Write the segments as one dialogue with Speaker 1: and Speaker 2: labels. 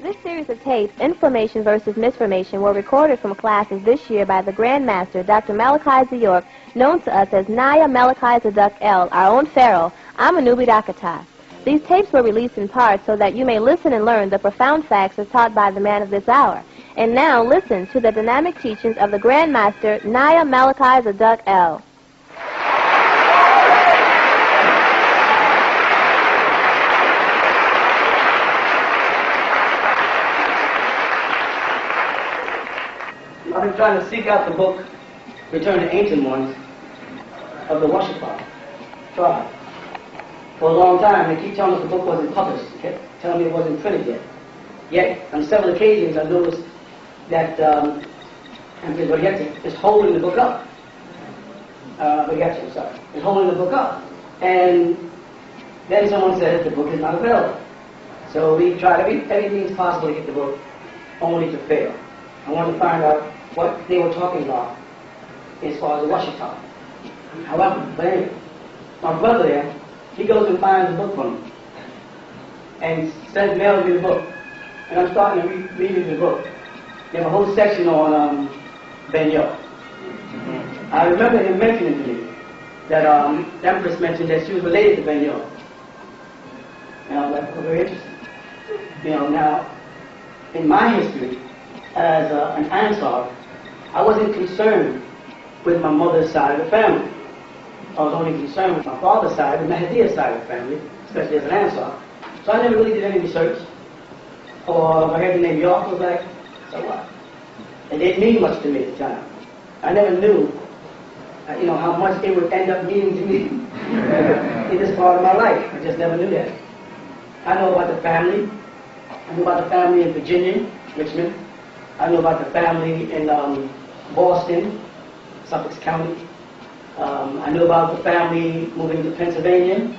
Speaker 1: This series of tapes, Information versus Misformation, were recorded from classes this year by the Grand Master, Dr. Malachi Z York, known to us as Naya Malachi Z L, our own Pharaoh, Amanubi Dakata. These tapes were released in part so that you may listen and learn the profound facts as taught by the man of this hour. And now listen to the dynamic teachings of the Grand Master, Naya Malachi Z L.
Speaker 2: I've been trying to seek out the book, Return to Ancient Ones, of the Washitaw tribe. For a long time, they keep telling us the book wasn't published. They kept telling me it wasn't printed yet. Yet, on several occasions, I noticed that Ambrose is holding the book up. Is holding the book up. And then someone says the book is not available. So we tried everything possible to get the book, only to fail. I wanted to find out what they were talking about as far as the Washitaw. However, but anyway, my brother there, he goes and finds the book for me and sends mail me the book. And I'm starting to read the book. There's a whole section on Ben York. I remember him mentioning to me that the Empress mentioned that she was related to Ben York. And I was like, oh, very interesting. You know, now, in my history, as an Ansar, I wasn't concerned with my mother's side of the family. I was only concerned with my father's side, the Mahdi's side of the family, especially as an Ansar. So I never really did any research. Or if I heard the name York, I was like, so what? It didn't mean much to me at the time. I never knew, how much it would end up meaning to me in this part of my life. I just never knew that. I know about the family. I knew about the family in Virginia, Richmond. I knew about the family in Boston, Suffolk County. I knew about the family moving to Pennsylvania.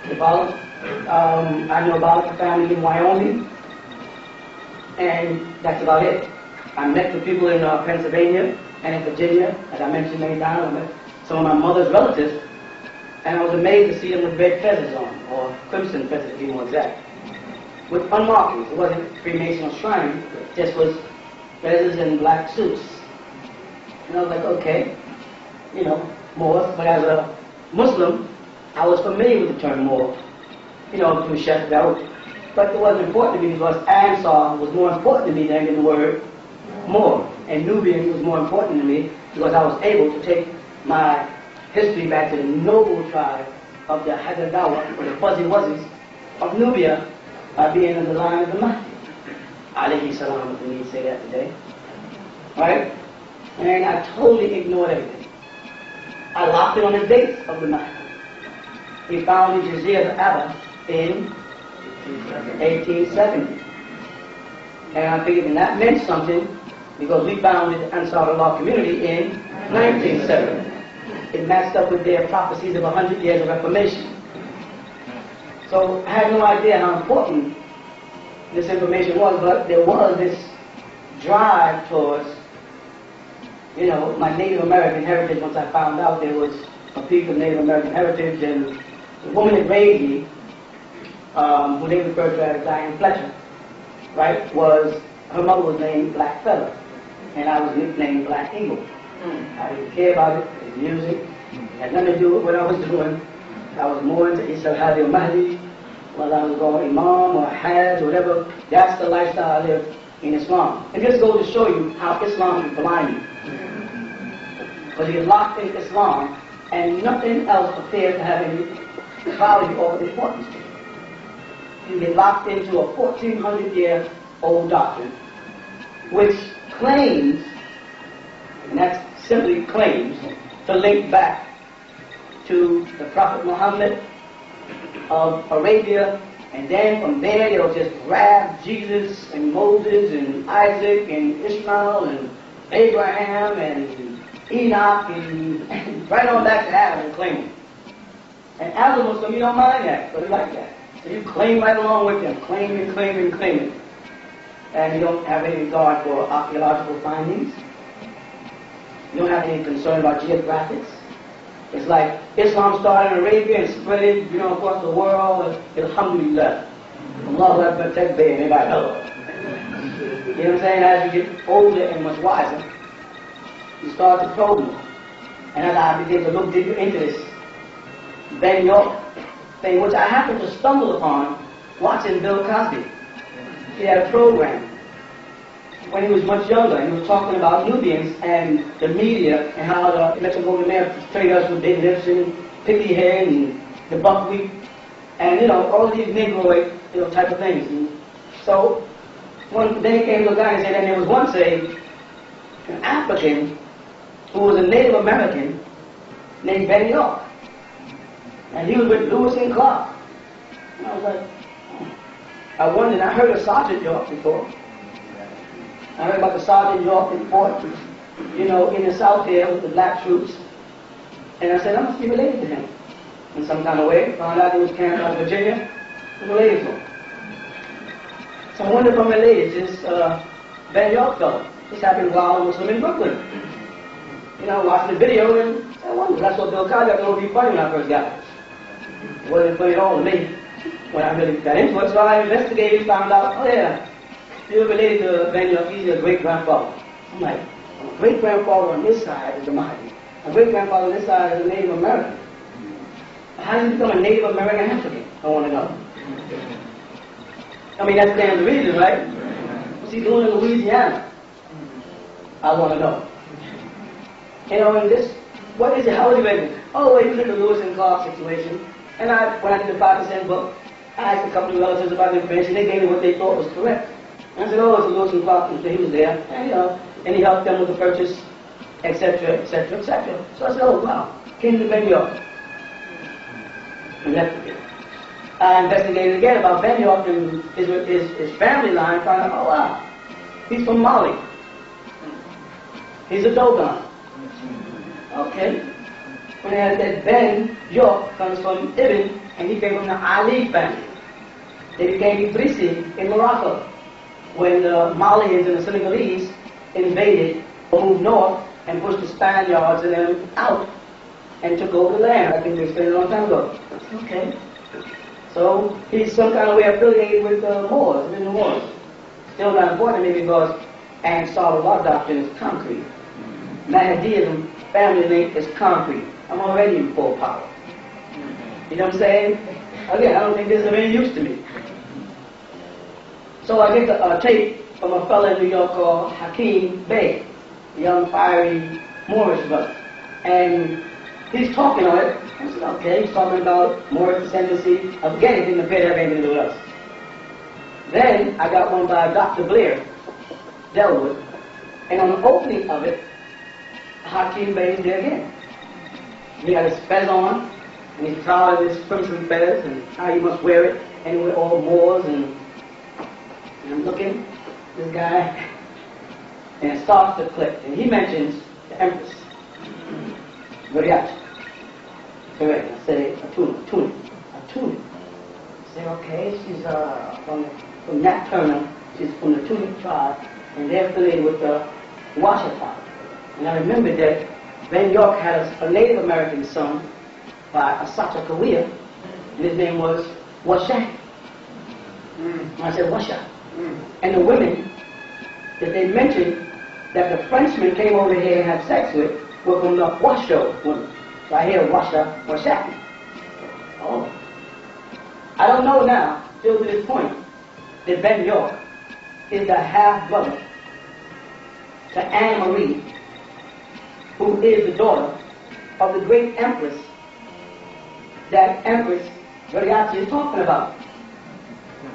Speaker 2: I knew about the family in Wyoming. And that's about it. I met the people in Pennsylvania and in Virginia, as I mentioned many times. I met some of my mother's relatives, and I was amazed to see them with red feathers on, or crimson feathers to be more exact, with unmarkings. It wasn't Freemason or Shrine, it just was feathers and black suits. And I was like, okay, Moors. But as a Muslim, I was familiar with the term Moor, through Sheikh Dawood. But it wasn't important to me because Ansar was more important to me than the word Moor. And Nubian was more important to me because I was able to take my history back to the noble tribe of the Hadadawa, or the Fuzzy Wuzzies of Nubia, by being in the line of the Mahdi. Alayhi salam, if we need to say that today. Right? And I totally ignored everything. I locked it on the dates of the Mahdi. We found the Jazir of Abba in 1870. And I figured that meant something because we founded the Ansarullah community in 1970. It matched up with their prophecies of 100 years of Reformation. So I had no idea how important this information was, but there was this drive towards, my Native American heritage. Once I found out there was a piece of Native American heritage, and the woman that raised me, who they referred to as Diane Fletcher, right, her mother was named Black Feather, and I was nicknamed Black Eagle. I didn't care about it, the music, it had nothing to do with what I was doing. I was more into Isa Hadi or Mahdi, whether I was going Imam or Hajj or whatever. That's the lifestyle I lived in Islam. And this goes to show you how Islam can blind you. Because you're locked in Islam, and nothing else appears to have any value or importance to you. You get locked into a 1400-year-old doctrine, which claims, and that's simply claims, to link back to the Prophet Muhammad of Arabia, and then from there they'll just grab Jesus and Moses and Isaac and Ishmael and Abraham and Enoch and right on back to Adam and claim it. And as a Muslim, you don't mind that, but you like that. So you claim right along with them, claim it. And you don't have any regard for archaeological findings. You don't have any concern about geographics. It's like Islam started in Arabia and spread it, across the world. Alhamdulillah. Allah protect baby, anybody know? You know what I'm saying? As you get older and much wiser, you start to probe more. And as I begin to look deeper into this Ben York thing, which I happened to stumble upon watching Bill Cosby. He had a program when he was much younger, and he was talking about Nubians and the media and how the Mexican man portrayed us with big lips and picky hair and the buckwheat and, you know, all of these Negroid, you know, type of things. And so then he came to a guy and said, and there was once an African who was a Native American named Ben York. And he was with Lewis and Clark. And I was like, I wondered, I heard of Sergeant York before. I heard about the Sergeant York in Fort, you know, in the South there with the black troops. And I said, I must be related to him in some kind of way. Found out he was camped out of Virginia. I'm related to him. So I wonder if I'm related to this Ben York fellow. This happened while I was in Brooklyn. You know, watching the video, and I wonder. That's what Bill Cosby, I thought it would be funny when I first got it. It wasn't funny at all to me when I really got into it. So I investigated and found out, oh yeah, you're related to Ben York. He's a great-grandfather. I'm like, a great-grandfather on this side is a Mahdi. A great-grandfather on this side is a Native American. How did he become a Native American African? I want to know. I mean, that stands to reason, right? What's he doing in Louisiana? I want to know. You know, and this, what is it? How is he raised? Oh, well, he was in the Lewis and Clark situation. And when I did the 5% book, I asked a couple of relatives about the information. They gave me what they thought was correct. And I said, oh, it's a Lewis and Clark. And so he was there. And, you know, and he helped them with the purchase, etc., etc., etc. So I said, oh, wow. Came to Ben York. And left again. I investigated again about Ben York and his family line, found out, oh, wow. He's from Mali. He's a Dogon. Okay. When they had that Ben York comes from Ibn, and he came from the Ali family. They became Idrisi in Morocco when the Malians and the Senegalese invaded or moved north and pushed the Spaniards and them out and took over the land. I think they explained it a long time ago. Okay. So he's some kind of way affiliated with the Moors, with the Moors. Still not important to me because Ancestral doctrine is concrete. Mahdiism family link is concrete. I'm already in full power. You know what I'm saying? Again, I don't think this is of any use to me. So I get a tape from a fellow in New York called Hakeem Bey, a young, fiery Moorish brother. And he's talking on it. I said, okay, he's talking about Moorish descendancy. Again, it didn't appear to have anything to do with us. Then I got one by Dr. Blair, Delwood. And on the opening of it, Hakeem Bey is there again. He had his fez on, and he's proud of his crimson fez and how he must wear it, and we're all Moors, and I'm looking, this guy, and it starts to click, and he mentions the Empress, Veriach. Correct, I say a tunic. I say, okay, she's from Nat Turner, she's from the Tunic tribe, and they're affiliated with the Washitaw. And I remember that Ben York had a Native American son by Asata Kawia, and his name was Washat. And I said, Washat. And the women that they mentioned that the Frenchmen came over here and had sex with were from the Washoe women. So I hear Washat. Oh. I don't know now, still to this point, that Ben York is the half-brother to Anne Marie, who is the daughter of the great empress that Empress Veriach is talking about.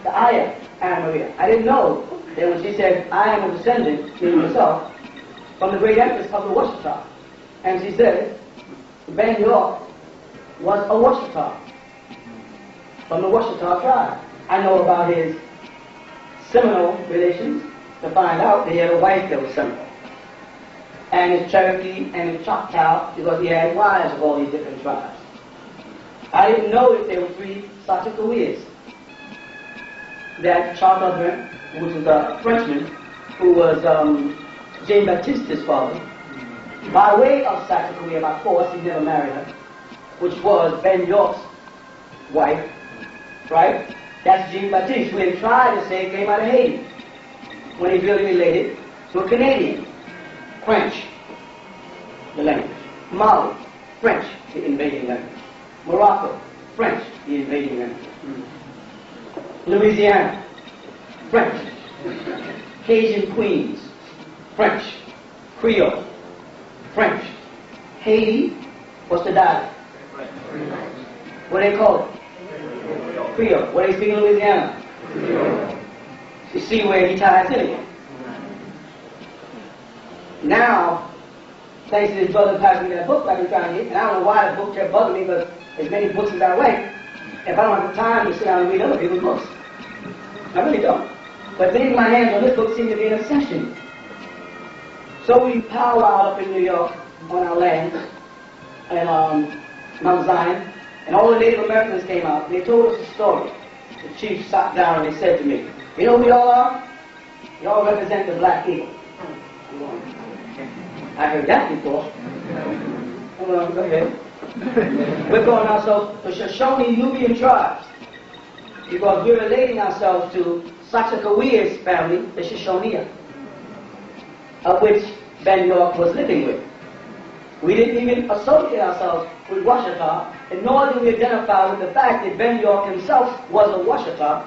Speaker 2: The Ayah, Anna Maria. I didn't know that when she said, I am a descendant, meaning herself, from the great empress of the Washitaw. And she said, Ben York was a Washitaw, from the Washitaw tribe. I know about his Seminole relations to find out that he had a wife that was Seminole. And his Cherokee and his Choctaw, because he had wives of all these different tribes. I didn't know that there were 3 Sachakawias. That Charles Audrin, which was a Frenchman, who was Jean-Baptiste's father, by way of Sachakawea, by force, he never married her, which was Ben York's wife, right? That's Jean-Baptiste, who they tried to say came out of Haiti, when he's really related to a Canadian. French, the language. Mali, French, the invading language. Morocco, French, the invading language. Louisiana, French. Cajun Queens, French. Creole, French. Haiti, what's the dialect? What do they call it? Creole. What do they speak in Louisiana? Creole. You see where he ties in again. Now, thanks to this brother passing me that book I've been trying to get, and I don't know why the book kept bugging me, but as many books as I write, if I don't have the time to sit down and read other people's books, I really don't. But laying my hands on this book seemed to be an obsession. So we powwowed up in New York on our land, and Mount Zion, and all the Native Americans came out, and they told us a story. The chief sat down and they said to me, you know who y'all are? Y'all represent the black eagle. I heard that before. Well, go ahead. We're calling ourselves the Shoshone Nubian tribes because we're relating ourselves to Saksakawia's family, the Shoshonea, of which Ben York was living with. We didn't even associate ourselves with Washitaw, and nor did we identify with the fact that Ben York himself was a Washitaw,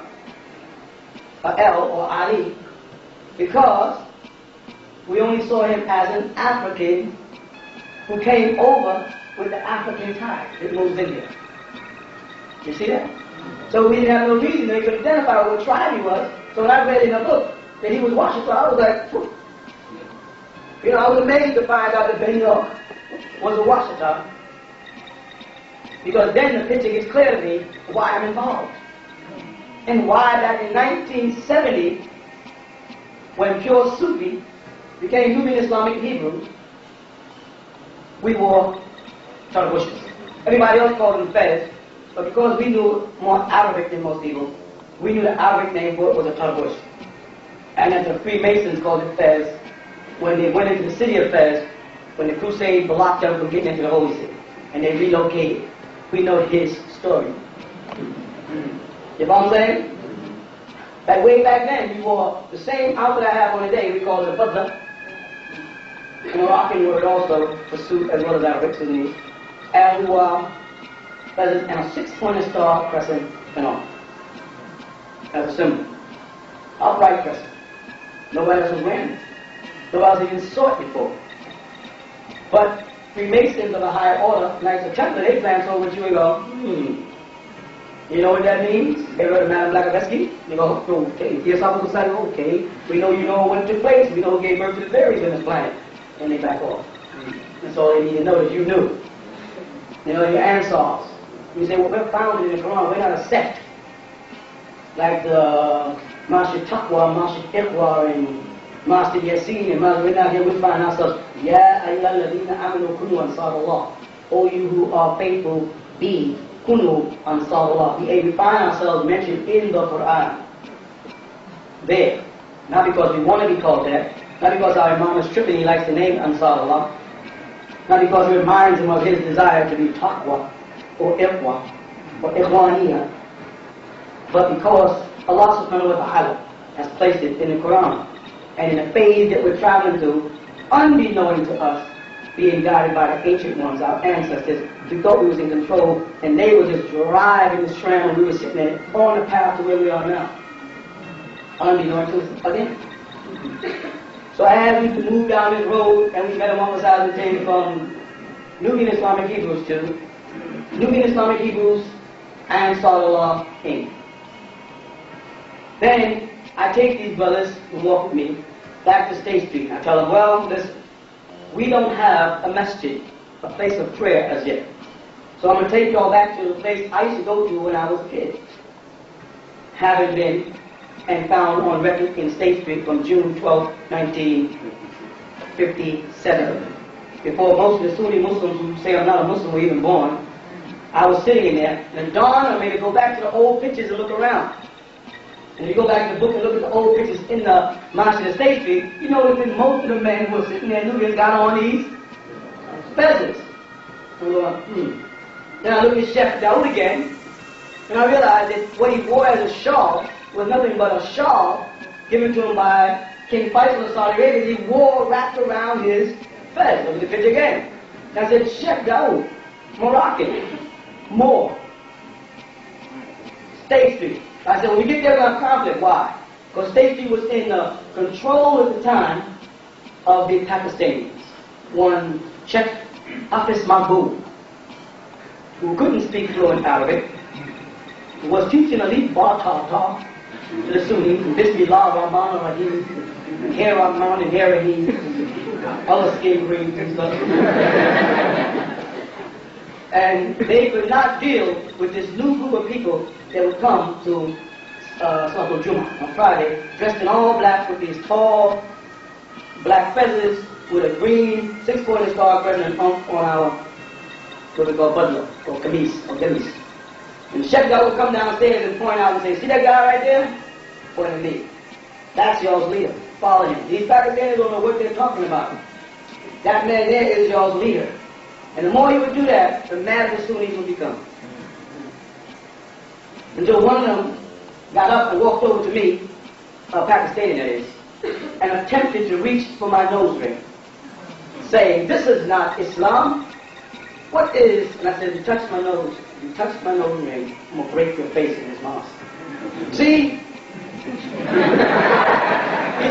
Speaker 2: a El or Ali, because we only saw him as an African who came over with the African tide that moves in here. You see that? So we didn't have no reason they could identify what tribe he was. So when I read in a book that he was Washitaw, I was like, whew. You know, I was amazed to find out that Ben York was a Washitaw, because then the picture gets clear to me why I'm involved. And why back in 1970, when pure Sufi became Nubian Islamic Hebrews, we wore tarbushes. Everybody else called them fez, but because we knew more Arabic than most people, we knew the Arabic name for it was a tarbush. And then the Freemasons called it fez when they went into the city of Fez, when the Crusade blocked them from getting into the Holy City, and they relocated. We know his story. You know what I'm saying? That way back then, we wore the same outfit I have on today. We call it a butler. A Moroccan word also for suit as well as Arabic Sudanese. And we wore feathers and a 6-pointed star crescent and all. As a symbol. Upright crescent. Nobody else was wearing it. Nobody else even saw it before. But Freemasons of a higher order, Knights of Templar, they glance over at you and go, You know what that means? You ever heard of Madame Blavatsky? You go, okay. Theosophical side, okay. We know you know when it took place. We know who gave birth to the fairies on this planet. And they back off. That's all they need to know, that you knew. You know, your ancestors. You say, well, we're founded in the Quran. We're not a sect. Like the Master Taqwa, Master Iqwa, and Master Yasin, and Master, we're not here. We find ourselves, Ya ayyuhalladhina amanu kunu ansarallah. O you who are faithful, be Kunu Ansarullah. We find ourselves mentioned in the Quran. There. Not because we want to be called that. Not because our Imam is tripping, he likes the name Ansarullah. Not because it reminds him of his desire to be Taqwa or Iqwa or Ikhwaniyah. But because Allah subhanahu wa ta'ala has placed it in the Quran. And in the phase that we're traveling through, unbeknown to us, being guided by the ancient ones, our ancestors, we thought we was in control, and they were just driving this tram, and we were sitting there on the path to where we are now. Unbeknown to us again. So as we moved down this road, and we met a Muhammad Z from Nubian Islamic Hebrews to Nubian Islamic Hebrews and Salah Inc. Then I take these brothers who walk with me back to State Street. I tell them, well, listen, we don't have a masjid, a place of prayer as yet. So I'm going to take y'all back to the place I used to go to when I was a kid. Having been and found on record in State Street from June 12, 1957. Before most of the Sunni Muslims who say I'm not a Muslim were even born, I was sitting in there, and it dawned on me to go back to the old pictures and look around. And if you go back to the book and look at the old pictures in the Masjid of State Street, you notice that most of the men who were sitting there, Nubians, got on these feathers. I'm going, Then I look at Chef Daoud again, And I realized that what he wore as a shawl was nothing but a shawl given to him by King Faisal of Saudi Arabia. He wore wrapped around his fez. Look at the picture again. And I said, Sheikh Dawood, Moroccan, Muur, State Street. I said, when we get there, we're going to conflict. Why? Because State Street was in control at the time of the Pakistanis. One Sheikh Hafiz Mahbub, who couldn't speak fluent Arabic, was teaching elite Bartata to the Sunnis, Bismillah Rahman Rahim, Hair Rahman and Hair Rahim, other skin creams and stuff. And they could not deal with this new group of people that would come to Salatul Jummah on Friday, dressed in all black with these tall black feathers with a green 6-pointed star present on our, what we call budla, or kameez, or gamis. And the Sheikh would come downstairs and point out and say, see that guy right there? Point at me. That's y'all's leader. Follow him. These Pakistanis don't know what they're talking about. That man there is y'all's leader. And the more he would do that, the madder the Sunnis would become. Until one of them got up and walked over to me, a Pakistani that is, and attempted to reach for my nose ring, saying, this is not Islam. What is? And I said, you touch my nose. You touch my nose ring, I'm going to break your face in this mosque. See? He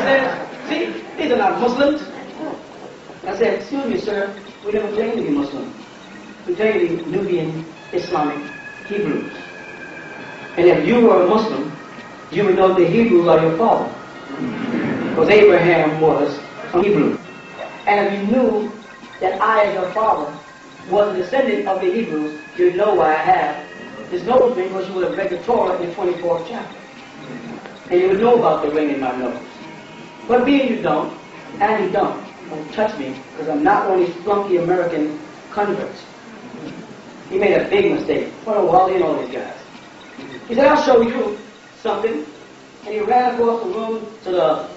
Speaker 2: says, see, these are not Muslims. I said, excuse me, sir, we never claim to be Muslim. We claim to be Nubian, Islamic, Hebrews. And if you were a Muslim, you would know the Hebrews are your father. Because Abraham was a Hebrew. And if you knew that I, as your father, was a descendant of the Hebrews, you'd know why I have this nose ring, because you would have read the Torah in the 24th chapter. And you would know about the ring in my nose. But being you don't, and you don't touch me, because I'm not one of these flunky American converts. He made a big mistake. What a Wally and all these guys. He said, I'll show you something. And he ran across the room to the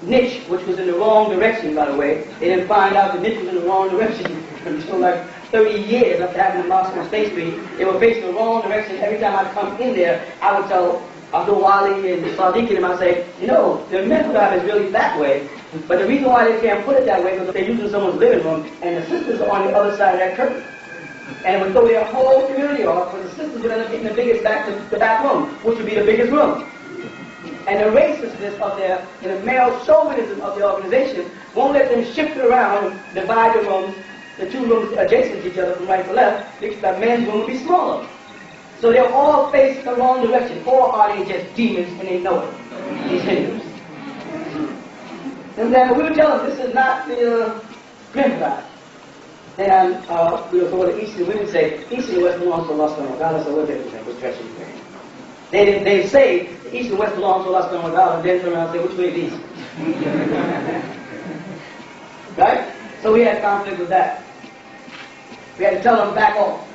Speaker 2: niche, which was in the wrong direction, by the way. They didn't find out the niche was in the wrong direction until like 30 years after having the mosque on State Street. They were facing the wrong direction. Every time I'd come in there, I would tell Abdul Wali and Sadiq and I'd say, you know, the mihrab is really that way. But the reason why they can't put it that way is because they're using someone's living room, and the sisters are on the other side of that curtain. And it would throw their whole community off, but the sisters would end up getting the biggest the back room, which would be the biggest room. And the racistness of their, and the male chauvinism of the organization won't let them shift it around and divide the rooms, the two rooms adjacent to each other from right to left, because the men's room would be smaller. So they're all facing the wrong direction, or are they just demons and they know it? These Hindus. And then we would tell them this is not the Grandfather. And we would go to the East and we would say, East and West belongs to Allah subhanahu wa ta'ala, so we're different, which dress are you wearing? They say the East and West belongs to Allah subhanahu wa ta'ala, and then turn around and say, which way is east? Right? So we had conflict with that. We had to tell them back off.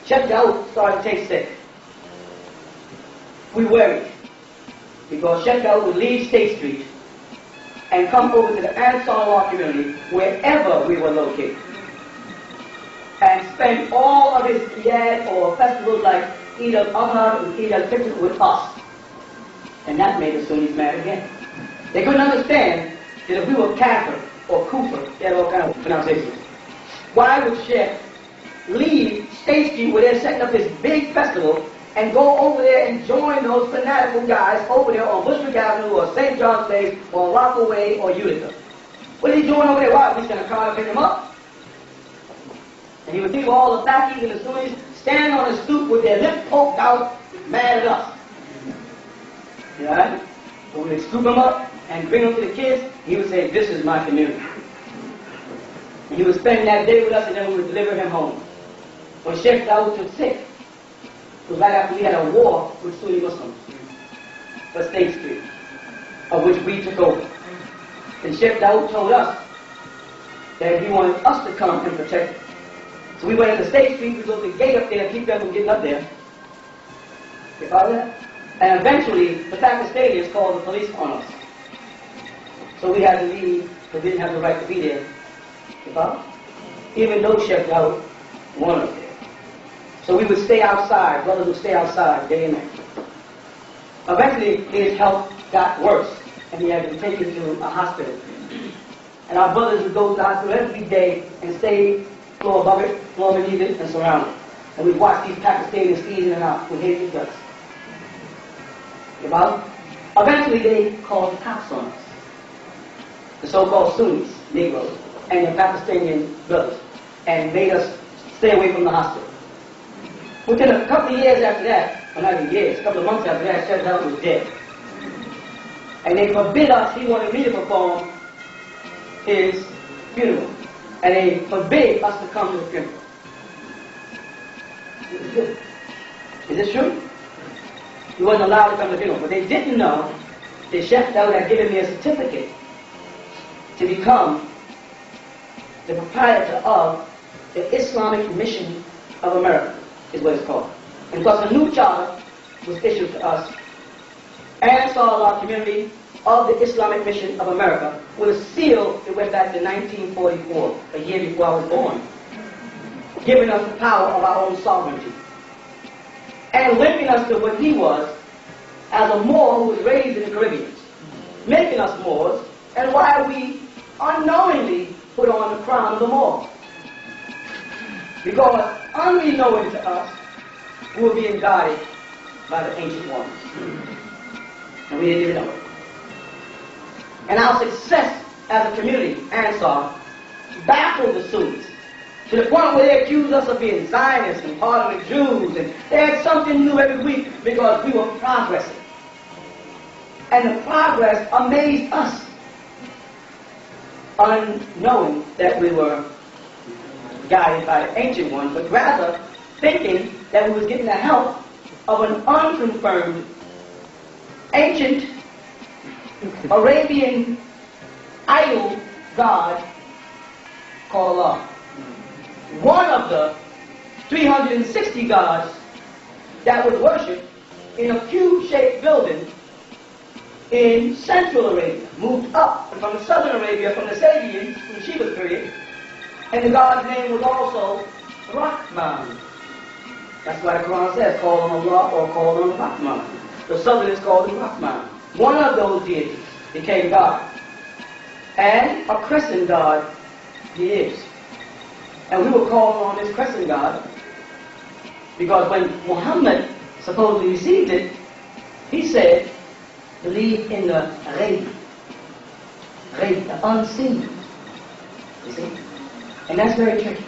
Speaker 2: Sheikh Dawood started to take sick. We worried. Because Sheikh Dawood would leave State Street and come over to the Ancestral community, wherever we were located, and spend all of his Iyad or festivals like Eid al-Adha and Eid al-Fitr with us. And that made the Sunnis mad again. They couldn't understand that if we were Kafir or Kufr, they had all kinds of pronunciations. Why would Sheikh leave State Street where they're setting up this big festival and go over there and join those fanatical guys over there on Bushwick Avenue or St. John's Place or Rockaway or Utica? What are they doing over there? Why? We're just going to come and pick them up. And he would leave all the Bakis and the Sunnis stand on the stoop with their lips poked out, mad at us. You know right? So we would scoop them up and bring them to the kids. He would say, this is my community. And he would spend that day with us and then we would deliver him home. When Sheikh Dawood took sick, it was right after we had a war with Sunni Muslims for State Street, of which we took over. And Sheikh Dawood told us that he wanted us to come and protect it. So we went into State Street, we built the gate up there, keep them from getting up there. You follow that? And eventually, the Pakistanis called the police on us. So we had to leave, because we didn't have the right to be there. You follow? Even though Sheikh Dawood wanted us there. So we would stay outside. Brothers would stay outside day and night. Eventually, his health got worse, and he had to be taken to a hospital. And our brothers would go to the hospital every day and stay floor above it, floor beneath it, and surround it. And we'd watch these Pakistanis squeezing it out with hated guts. Eventually, they called the cops on us. The so-called Sunnis, Negroes, and the Pakistani brothers, and made us stay away from the hospital. Within a couple of years after that, or not even years, a couple of months after that, Sheikh Helen was dead. And they forbid us, he wanted me to perform his funeral. And they forbid us to come to the funeral. Is this true? He wasn't allowed to come to the funeral. But they didn't know that Sheikh Helen had given me a certificate to become the proprietor of the Islamic Mission of America, is what it's called. And because a new charter was issued to us, Ancestral community of the Islamic Mission of America, with a seal that went back to 1944, a year before I was born, giving us the power of our own sovereignty, and linking us to what he was as a Moor who was raised in the Caribbean, making us Moors, and why we unknowingly put on the crown of the Moor. Because unknowing to us, we were being guided by the ancient ones. And we didn't even know it. And our success as a community, Ansar, baffled the Sunnis to the point where they accused us of being Zionists and part of the Jews, and they had something new every week because we were progressing. And the progress amazed us, unknowing that we were guided by the ancient ones, but rather thinking that we was getting the help of an unconfirmed ancient Arabian idol god called Allah. One of the 360 gods that was worshipped in a cube-shaped building in Central Arabia, moved up from Southern Arabia, from the Sabians, from the Sheba period, and the god's name was also Rahman. That's why the Quran says, call on Allah or call on Rahman. The Southerners called him Rahman. One of those deities became God. And a crescent god he is. And we were calling on this crescent god because when Muhammad supposedly received it, he said, believe in the ghaib, the unseen. You see? And that's very tricky.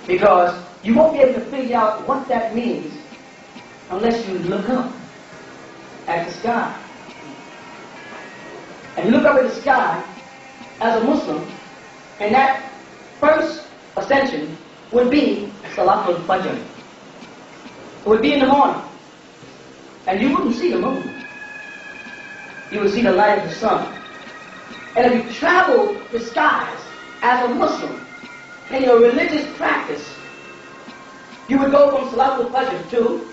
Speaker 2: Because you won't be able to figure out what that means unless you look up at the sky. And you look up at the sky as a Muslim, and that first ascension would be Salatul Fajr. It would be in the morning. And you wouldn't see the moon. You would see the light of the sun. And if you travel the skies as a Muslim in your religious practice, you would go from Salatul Fajr to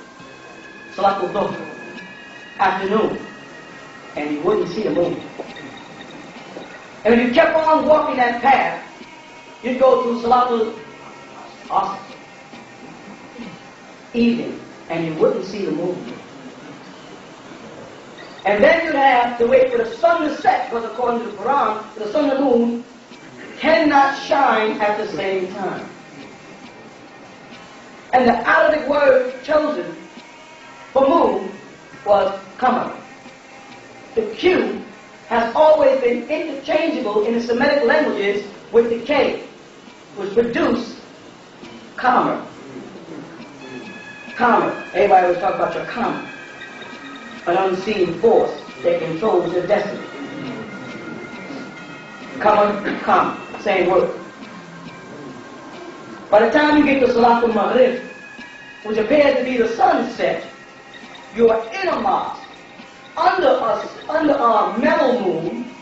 Speaker 2: Salatul Dhuhr, afternoon, and you wouldn't see the moon. And if you kept on walking that path, you'd go to Salatul Asr, evening, and you wouldn't see the moon. And then you'd have to wait for the sun to set, because according to the Quran, the sun and the moon cannot shine at the same time. And the Arabic word chosen for moon was Kabah. The Q has always been interchangeable in the Semitic languages with the K, which produced Kamer. Kamer. Everybody always talk about your Kamer. An unseen force that controls your destiny. Kamer, same word. By the time you get to Salatul Maghrib, which appears to be the sunset, you are in a mosque, under a mellow moon,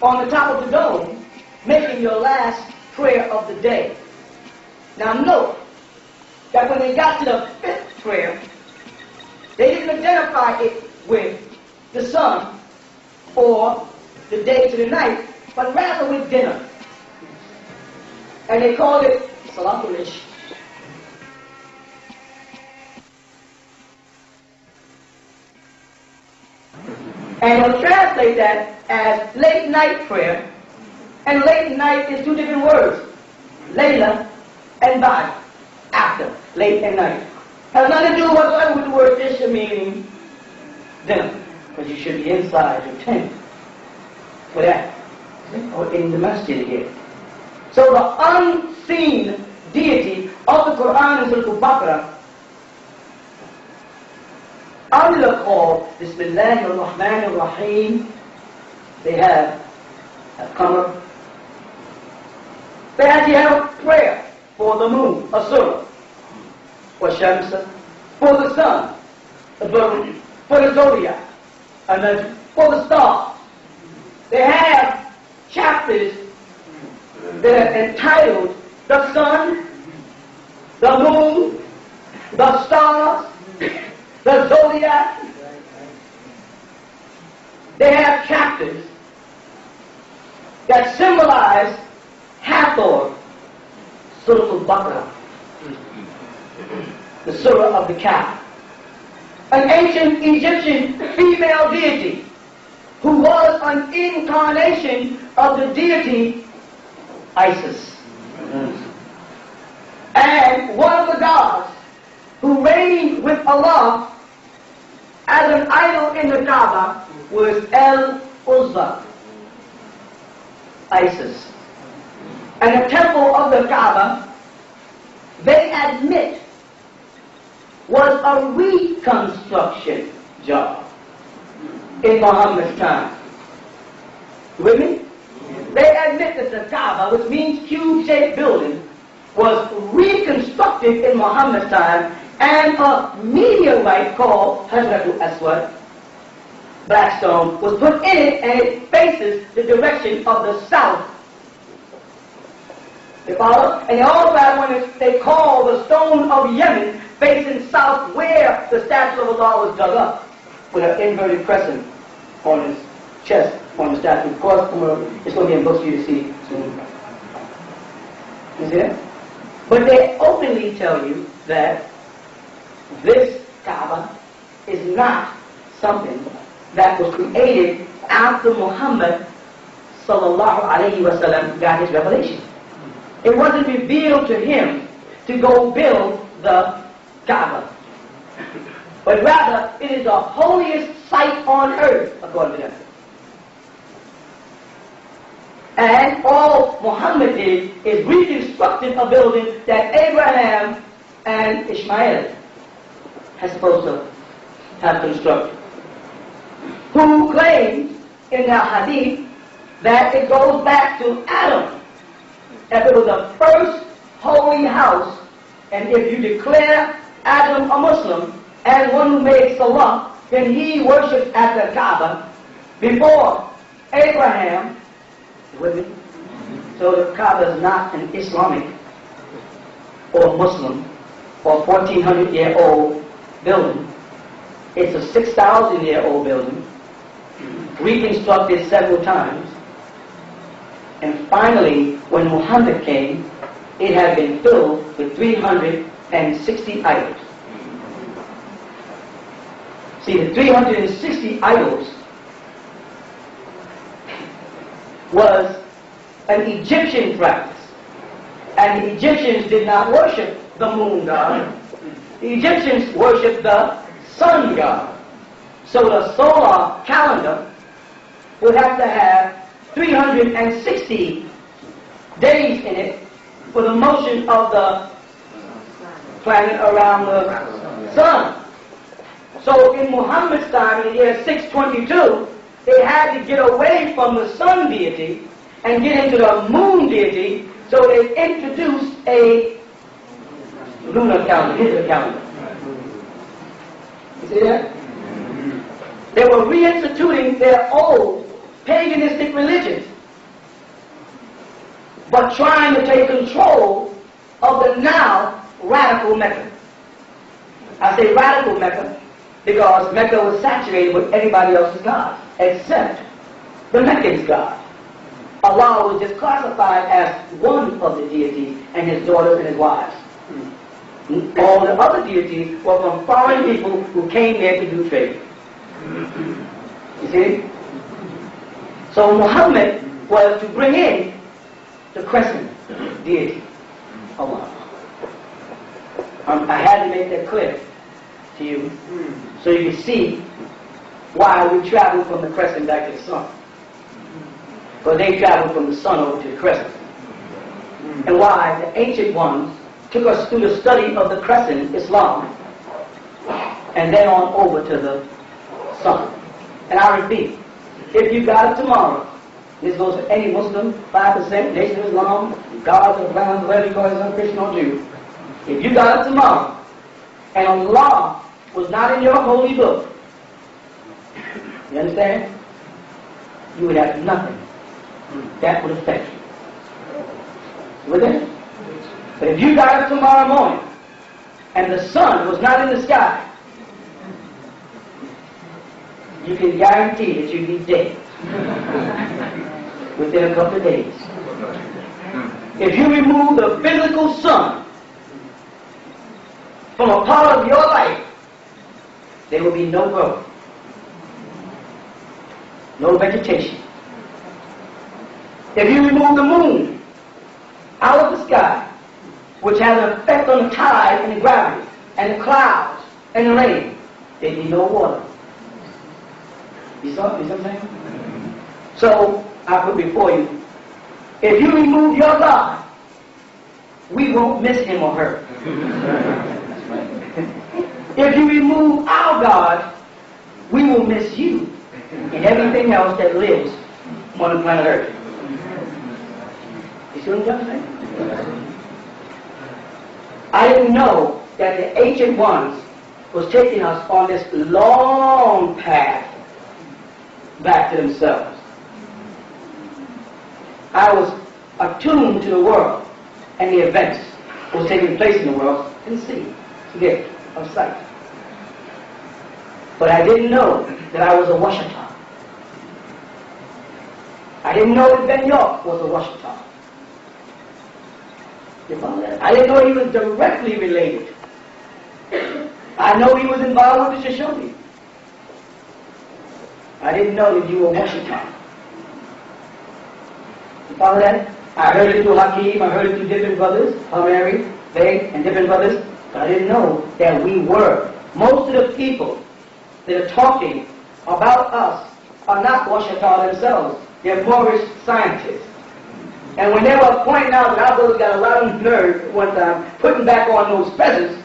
Speaker 2: on the top of the dome, making your last prayer of the day. Now note that when they got to the fifth prayer, they didn't identify it with the sun or the day to the night, but rather with dinner. And they called it Salatul Ish. And they'll translate that as late night prayer. And late night is two different words. Layla and Ba'd. After. Late and night. Has nothing to do whatsoever with the word Isha, meaning dinner. Because you should be inside your tent for that. Or in the masjid here. So the unseen deity of the Quran in Surah Al-Baqarah, Allah called Bismillah ar-Rahman ar-Rahim. They have a Qamar. They actually have a prayer for the moon, a surah. For Shamsa, for the sun, a bird, for the zodiac, and for the stars. They have chapters that are entitled the sun, the moon, the stars, the zodiac. They have chapters that symbolize Hathor, Surah Al-Baqarah, the Surah of the Kabah, an ancient Egyptian female deity who was an incarnation of the deity Isis. And one of the gods who reigned with Allah as an idol in the Kaaba was El-Uzza, Isis. And the temple of the Kaaba, they admit, was a reconstruction job in Muhammad's time. You with me? They admit that the Kaaba, which means cube-shaped building, was reconstructed in Muhammad's time, and a meteorite called Hajar al-Aswad, black stone, was put in it, and it faces the direction of the south. You follow? And they also have one they call the stone of Yemen, facing south, where the statue of Allah was dug up, with an inverted crescent on his chest, on the statue. Of course, it's going to be in books for you to see soon. You see that? But they openly tell you that this Kaaba is not something that was created after Muhammad sallallahu alayhi wa sallam got his revelation. It wasn't revealed to him to go build the Kaaba. But rather, it is the holiest site on earth, according to them. And all Muhammad did is reconstructed a building that Abraham and Ishmael had supposed to have constructed. Who claims in their hadith that it goes back to Adam. That it was the first holy house, and if you declare Adam a Muslim and one who made Salah, then he worshipped at the Kaaba before Abraham. With me? So the Kaaba is not an Islamic or Muslim or 1400-year-old building. It's a 6,000-year-old building, reconstructed several times. And finally, when Muhammad came, it had been filled with 360 idols. See, the 360 idols was an Egyptian practice. And the Egyptians did not worship the moon god. The Egyptians worshiped the sun god. So the solar calendar would have to have 360 days in it for the motion of the planet around the sun. So in Muhammad's time, in the year 622, they had to get away from the sun deity and get into the moon deity, so they introduced a lunar calendar, hijra calendar. You see that? They were reinstituting their old paganistic religions, but trying to take control of the now radical Mecca. I say radical Mecca because Mecca was saturated with everybody else's gods, except the Meccan's God. Allah was just classified as one of the deities and his daughters and his wives. All the other deities were from foreign people who came there to do trade. You see? So Muhammad was to bring in the crescent deity. Allah. I had to make that clear to you so you can see why we travel from the crescent back to the sun. Because they traveled from the sun over to the crescent. And why the ancient ones took us through the study of the crescent, Islam, and then on over to the sun. And I repeat, if you got it tomorrow, this goes for any Muslim, 5%, Nation of Islam, gods or Brahmins, whatever you call it, some Christian or Jew. If you got it tomorrow, and Allah was not in your holy book, you understand? You would have nothing that would affect you. With it? But if you got up tomorrow morning and the sun was not in the sky, you can guarantee that you'd be dead within a couple of days. If you remove the physical sun from a part of your life, there will be no growth, no vegetation. If you remove the moon out of the sky, which has an effect on the tide and the gravity and the clouds and the rain, there'd be no water. You saw what I'm saying? So, I put before you, if you remove your God, we won't miss him or her. If you remove our God, we will miss you and everything else that lives on the planet Earth. You see what I'm saying? I didn't know that the ancient ones was taking us on this long path back to themselves. I was attuned to the world and the events that was taking place in the world and see, gift of sight. But I didn't know that I was a Washitaw. I didn't know that Ben York was a Washitaw. You follow that? I didn't know he was directly related. I know he was involved with the Shoshone. I didn't know that you were Washitaw. You follow that? I heard it through Hakeem, I heard it through different brothers, Mary, they, and different brothers, but I didn't know that we were. Most of the people that are talking about us are not Washitaw themselves. They're Moorish scientists. And when they were pointing out that our brothers got a lot of nerve one time, putting back on those feathers,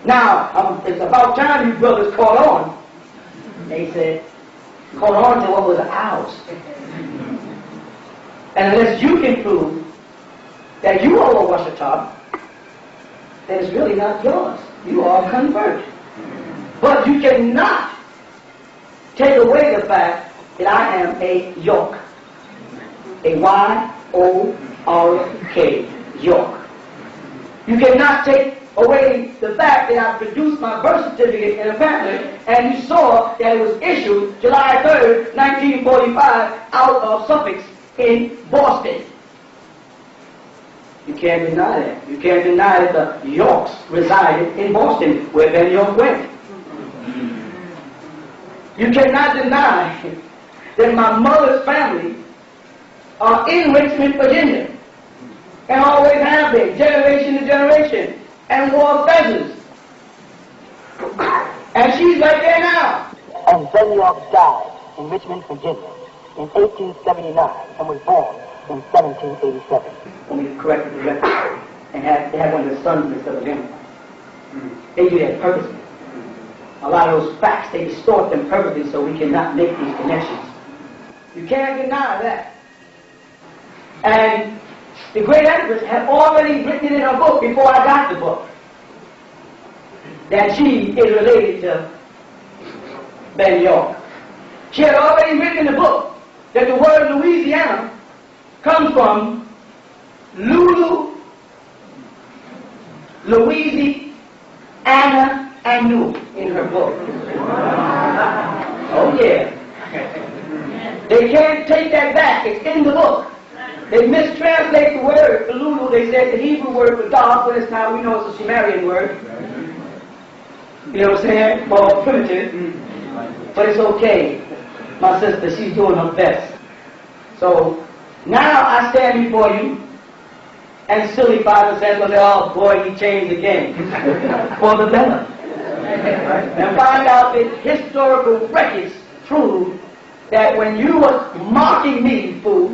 Speaker 2: now, it's about time you brothers caught on. They said, caught on to what was ours. And unless you can prove that you are a Washitaw, then it's really not yours. You are a convert. But you cannot take away the fact that I am a York. A Y-O-R-K, York. You cannot take away the fact that I produced my birth certificate in a pamphlet and you saw that it was issued July 3rd, 1945 out of Suffolk in Boston. You can't deny that. You can't deny that the Yorks resided in Boston, where Ben York went. You cannot deny that my mother's family are in Richmond, Virginia, and always have been, generation to generation, and wore feathers. And she's right there now.
Speaker 3: And Ben York died in Richmond, Virginia in 1879 and was born in 1787.
Speaker 2: Let me correct the record. And they have one of the sons instead of him. They do that purposely. A lot of those facts, they distort them purposely so we cannot make these connections. You can't deny that. And the great Empress had already written it in her book before I got the book that she is related to Ben York. She had already written in the book that the word Louisiana comes from Lulu, Louisiana, and New in her book. Oh yeah. They can't take that back. It's in the book. They mistranslate the word for Lulu. They said the Hebrew word for dog, but it's not. We know it's a Sumerian word. You know what I'm saying? Well, primitive. But it's okay. My sister, she's doing her best. So now I stand before you, and silly father says, oh boy, he changed again. For the better. And find out that historical records prove that when you were mocking me, fool,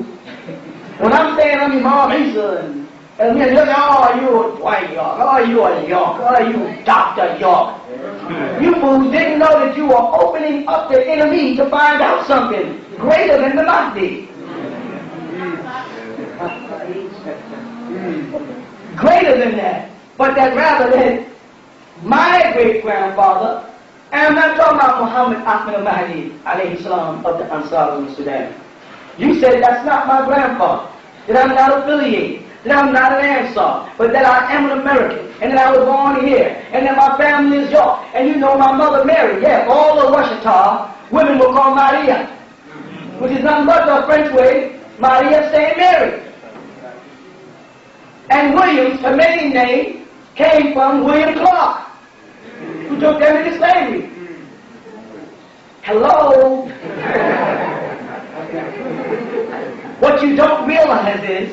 Speaker 2: when I'm saying I'm Imam Isa, and you're looking, oh, you a Dwight York, oh, you a York, oh, you Dr. York. You fools didn't know that you were opening up the enemy to find out something greater than the Mahdi. Greater than that. But that rather than my great-grandfather, and I'm not talking about Muhammad Ahmed al-Mahdi, alayhi salam, of the Ancestral in Sudan. You said that's not my grandfather, that I'm not affiliated, that I'm not an Ansar, but that I am an American, and that I was born here, and that my family is York. And you know my mother Mary, yes, all of Washitaw, women will call Maria, which is nothing but the French way, Maria Saint Mary. And Williams, her maiden name, came from William Clark, who took them into slavery. Hello? What you don't realize is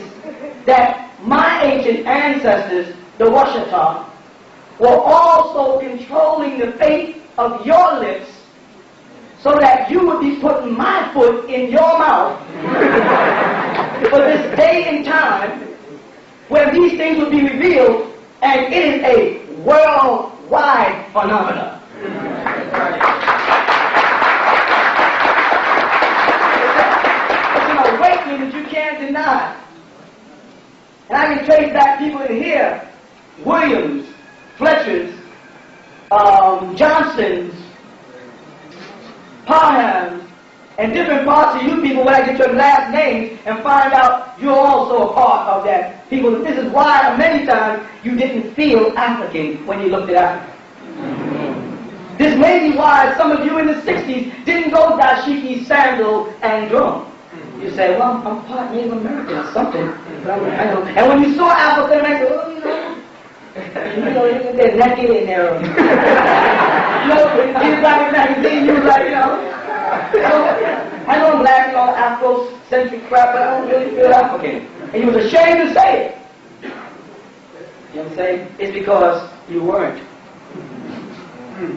Speaker 2: that my ancient ancestors, the Washitaw, were also controlling the fate of your lips so that you would be putting my foot in your mouth for this day and time where these things will be revealed, and it is a worldwide phenomenon. It's an awakening that you can't deny. And I can trace back people in here, Williams, Fletchers, Johnsons, Parhams, and different parts of you people when I get your last names and find out you're also a part of that people. This is why many times you didn't feel African when you looked at Africa. This may be why some of you in the 60s didn't go dashiki, sandal, and drum. You say, well, I'm part Native American or something. And when you saw African American, oh, they're naked in there. In Islamic magazine, you was like, I know I'm laughing all Afrocentric crap, but I don't really feel African. And you was ashamed to say it. You know what I'm saying? It's because you weren't.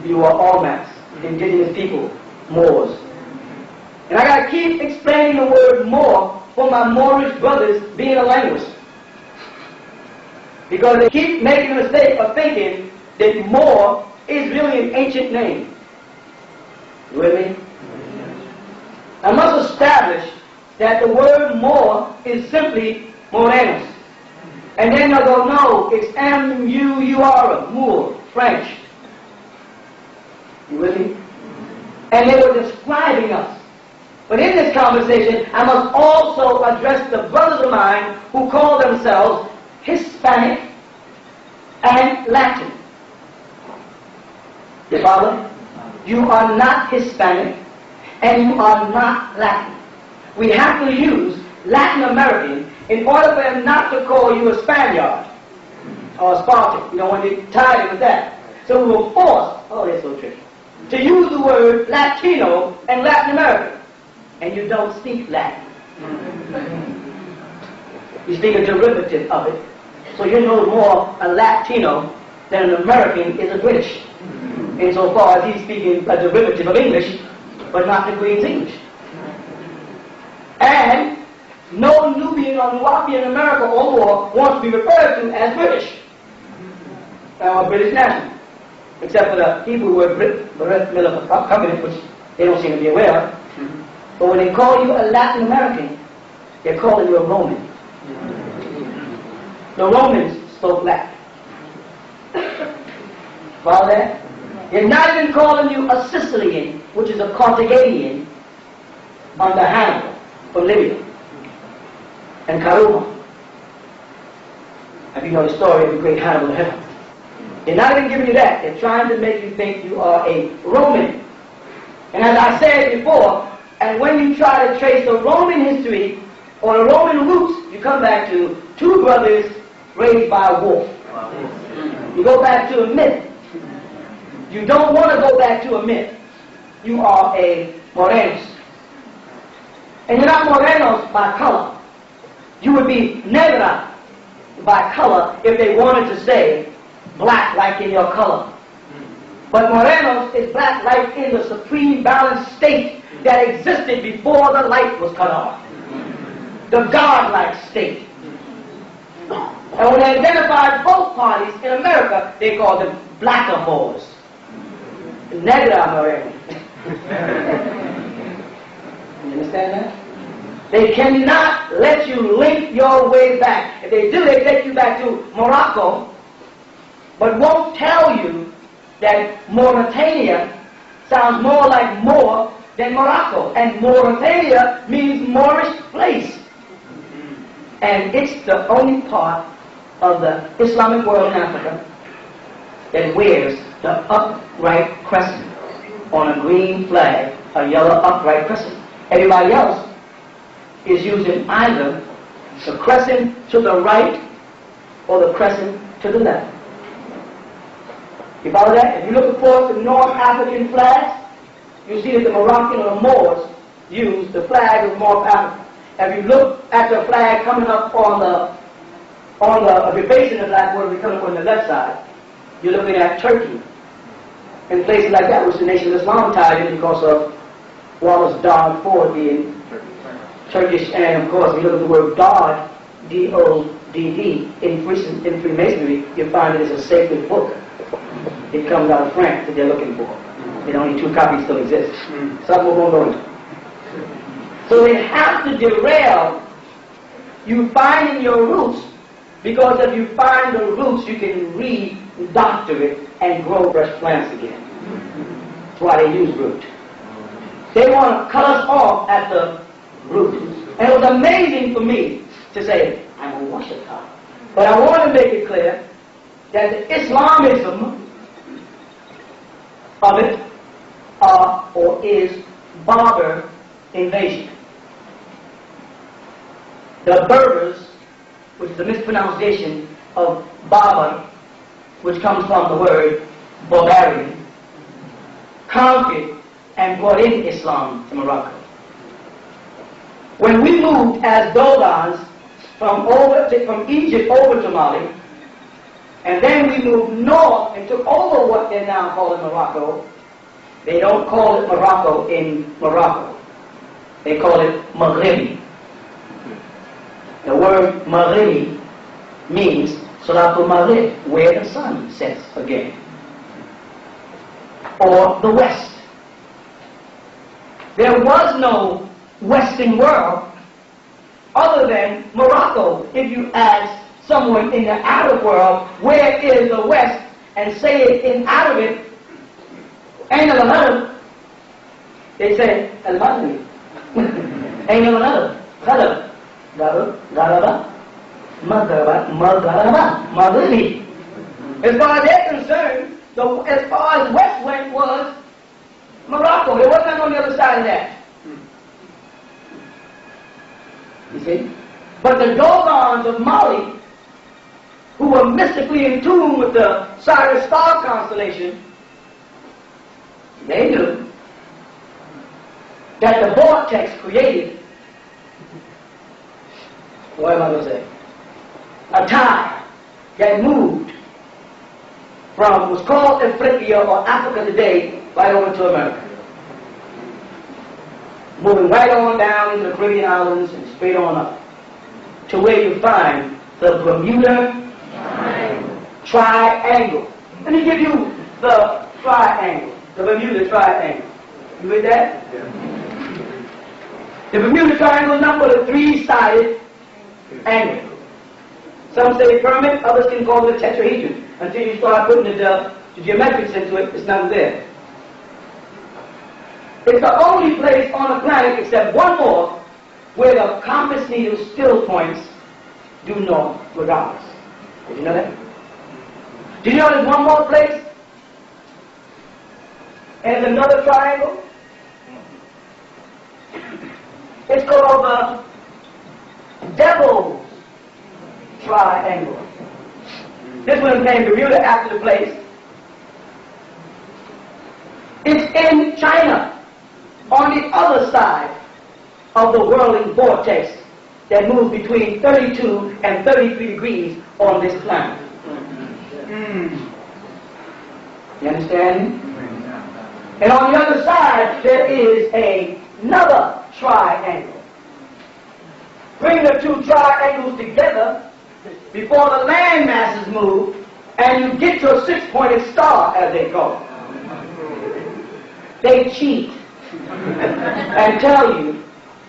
Speaker 2: You were Olmecs, indigenous people, Moors. And I got to keep explaining the word Moor for my Moorish brothers being a linguist. Because they keep making the mistake of thinking that Moor is really an ancient name. You with me? I must establish that the word Moor is simply Morenos. And then they'll go, no, it's M-U-U-R, Muur, French. You with me? And they were describing us. But in this conversation, I must also address the brothers of mine who call themselves Hispanic and Latin. You follow? You are not Hispanic and you are not Latin. We have to use Latin American in order for them not to call you a Spaniard or a Spartan. You don't want to get tired with that. So we were forced, oh, they're so tricky, to use the word Latino and Latin American. And you don't speak Latin. You speak a derivative of it. So you're no more a Latino than an American is a British. Insofar as he's speaking a derivative of English, but not the Queen's English. And no Nubian or Nuwapian in America or more wants to be referred to as British. Or British national. Except for the Hebrew word Brit Covenant, which they don't seem to be aware of. But when they call you a Latin American, they're calling you a Roman. The Romans spoke Latin. Follow that? They're not even calling you a Sicilian, which is a Carthaginian under Hannibal from Libya and Karuma. If you know the story of the great Hannibal of heaven. They're not even giving you that. They're trying to make you think you are a Roman. And as I said before, and when you try to trace the Roman history or the Roman roots, you come back to two brothers raised by a wolf. You go back to a myth. You don't want to go back to a myth. You are a Morenos. And you're not morenos by color. You would be negra by color if they wanted to say black like in your color. But morenos is black like in the supreme balanced state that existed before the light was cut off. The godlike state. And when they identified both parties in America, they called them blackahores. Negra moreno. You understand that? They cannot let you link your way back. If they do, they take you back to Morocco, but won't tell you that Mauritania sounds more like Moor than Morocco. And Mauritania means Moorish place. And it's the only part of the Islamic world in Africa that wears the upright crescent on a green flag, a yellow upright crescent. Everybody else is using either the crescent to the right or the crescent to the left. You follow that? If you look across the North African flags, you see that the Moroccan or the Moors use the flag of North Africa. If you look at the flag coming up if you're facing the flag, where we come up on the left side, you're looking at Turkey. And places like that, which the Nation of Islam tied in because of Wallace Dodd Ford being Turkish, and of course, if you look at the word God, D-O-D-D, in Freemasonry, you find it is a sacred book. It comes out of France that they're looking for. And only 2 copies still exist. Some will go into. So they have to derail you finding your roots, because if you find the roots, you can re-doctor it and grow fresh plants again. That's why they use root. They want to cut us off at the root. And it was amazing for me to say, I'm a Washitaw. But I want to make it clear that the Islamism of it is Berber invasion. The Berbers, which is a mispronunciation of Berber, which comes from the word barbarian, conquered and brought in Islam to Morocco. When we moved as Dogons from Egypt over to Mali, and then we moved north and took over what they're now calling Morocco, they don't call it Morocco in Morocco. They call it Maghribi. The word Maghribi means Salatul Maghrib, where the sun sets again, or the West. There was no Western world other than Morocco. If you ask someone in the Arab world, where is the West, and say it in Arabic, ain't no another, they say Al-Maghrib. Ain't no another. Ghalab, Ghalaba, Maghraba, Maghribi. As far as they're concerned, as far as West went was Morocco. There wasn't on the other side of that. You see? But the Dogons of Mali, who were mystically in tune with the Sirius star constellation, they knew that the vortex created, what am I going to say, a tide that moved from what's called Africa or Africa today right over to America. Moving right on down into the Caribbean islands and straight on up to where you find the Bermuda Triangle. Let me give you the triangle, the Bermuda Triangle. You with that? Yeah. The Bermuda Triangle is not but a 3-sided angle. Some say pyramid, others can call it a tetrahedron. Until you start putting the geometrics into it, it's not there. It's the only place on the planet, except one more, where the compass needle still points due north regardless. Did you know that? Did you know there's one more place? And another triangle? It's called the Devil's Triangle. This one came to Bermuda after the place. It's in China, on the other side of the whirling vortex that moves between 32 and 33 degrees on this planet. You understand? And on the other side, there is another triangle. Bring the two triangles together before the land masses move, and you get your six-pointed star, as they call it. They cheat and tell you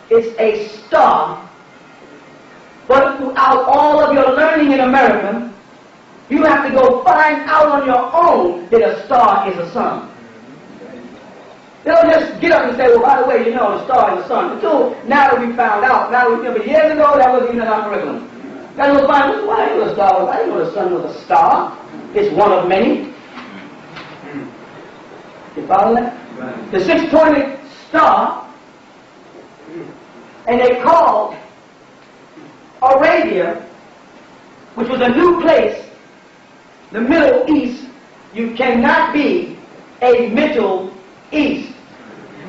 Speaker 2: it's a star, but throughout all of your learning in America, you have to go find out on your own that a star is a sun. They don't just get up and say, well, by the way, you know, the star is the sun. Until now that we found out, but years ago, that wasn't even in our curriculum. That was fine. Why didn't know the star was? I didn't know the sun was a star. It's one of many. You follow that? Right. The six-pointed star, and they called Arabia, which was a new place, the Middle East. You cannot be a Middle East.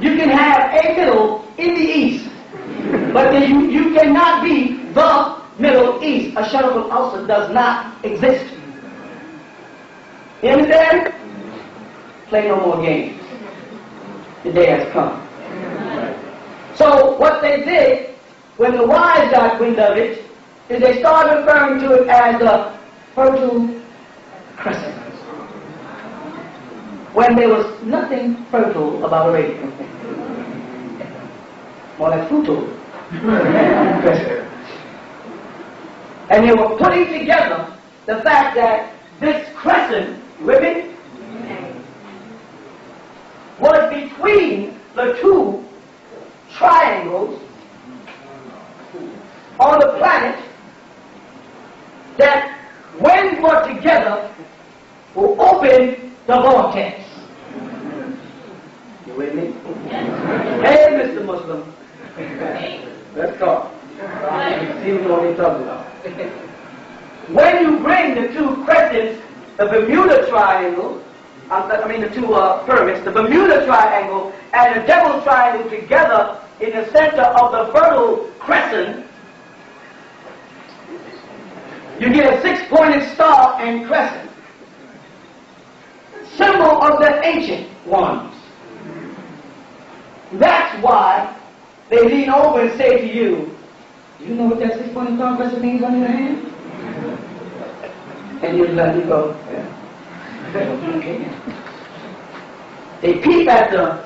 Speaker 2: You can have a middle in the East, but then you cannot be the Middle East. A Sharaf al-Awsat does not exist. You understand? Play no more games. The day has come. So what they did, when the wise got wind of it, is they started referring to it as the Fertile Crescent, when there was nothing fertile about Arabia. More like fruitful. And they were putting together the fact that this crescent, ribbon, was between the two triangles on the planet that, when brought together, will open the vortex. You with me? Hey, Mr. Muslim. Let's talk. See what we're talking about. When you bring the two crescents, the Bermuda Triangle, the two pyramids, the Bermuda Triangle and the Devil's Triangle together in the center of the Fertile Crescent, you get a six-pointed star and crescent, symbol of the ancient ones. That's why they lean over and say to you, do you know what that six-pointed star crescent means on your hand? And you let me go, yeah. Okay. They peep at the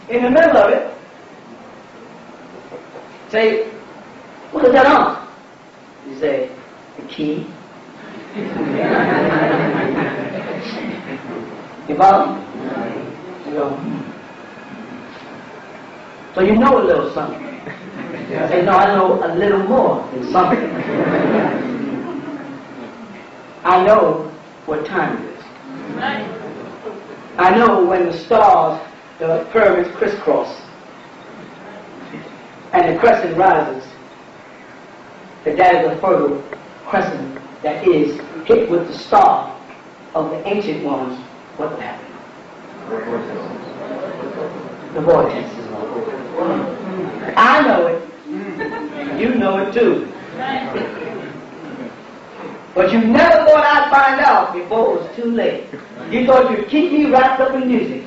Speaker 2: in the middle of it, say, what is that You say, the key. You follow? You go, so you know a little something. I say, no, I know a little more than something. I know what time it is. I know when the stars, the pyramids crisscross, and the crescent rises, that is a fertile crescent that is hit with the star of the ancient ones. What will happen? The vortex. I know it. You know it too. But you never thought I'd find out before it was too late. You thought you'd keep me wrapped up in music,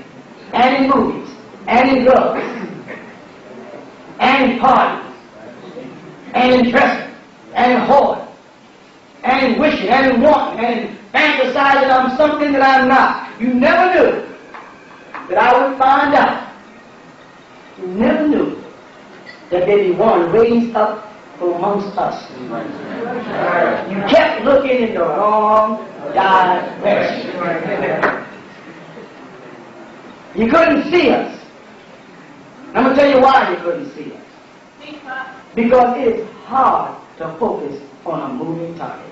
Speaker 2: and in movies, and in drugs, and in parties, and in dressing, and in hoarding, and in wishing, and in wanting, and in fantasizing I'm something that I'm not. You never knew that I would find out. You never knew that there'd be one raised up from amongst us. You kept looking in the wrong direction. You couldn't see us. I'm going to tell you why you couldn't see us. Because it is hard to focus on a moving target.